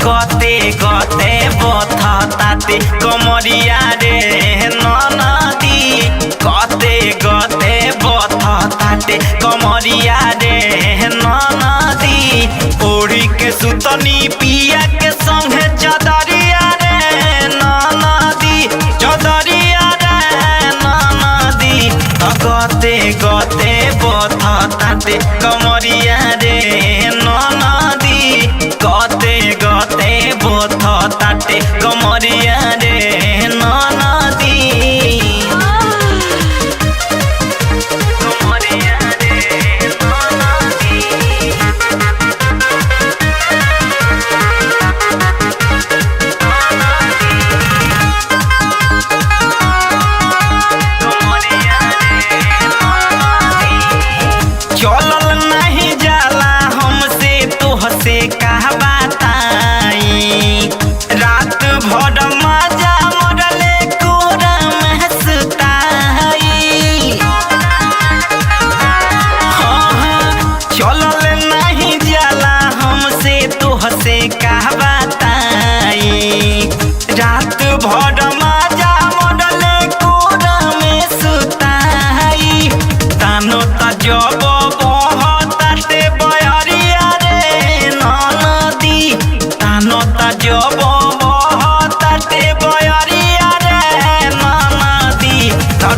गते गते बथा ताते कमरिया रे ननदी गते गते बथा ताते कमरिया रे ननदी ओढ़ी के सुतनी पिया के संगे चदरिया रे ननदी चदरिया रे ननदी गते गते बथा ताते कमरिया रे ननदी गते गते बथा ताते कमरिया रे ननदी कमरिया रे ननदी चलल नहीं जाला हमसे तोहसे कहा बताई रात भर मजा मरले कोरा में सुताई चलल नहीं जाला हमसे तोहसे कहा बताई रात भर मजा मरले कोरा में सुताई तानो तजब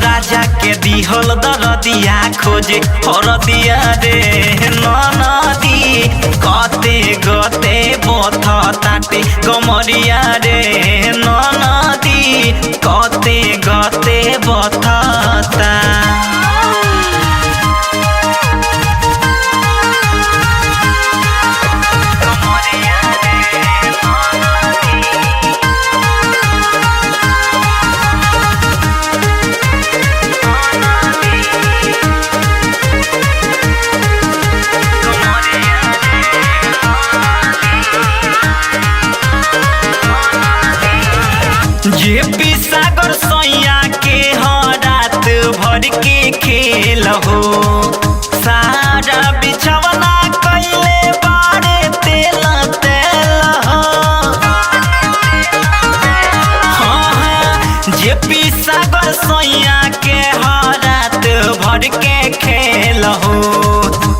राजा के दिहल दरदिया खोजे हरदिया रे ननदी गते गते बथा ताते कमरिया रे ननदी गते गते बथा ता जे पी सागर सैया के रात भर के खेल हो सारा बिछवना कैले बारे तेल तेल हो जे पी सागर सैया के रात भर के खेल हो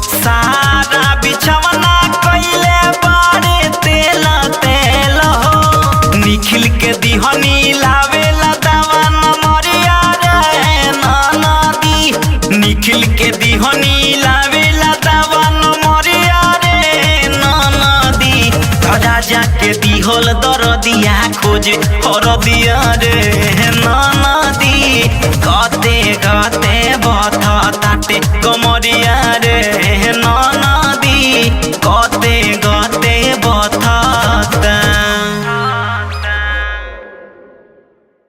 सारा बिछवना कैले बारे तेल तेल हो निखिल के दिहनी लावेला दवा नमरिया रे ननदी निखिल के दिहनी लावेला दवा नमरिया रे ननदी राजा के दिहल दरदिया खोजे हरदिया रे ननदी गते गते बथा ताते कमरिया रे ननदी गते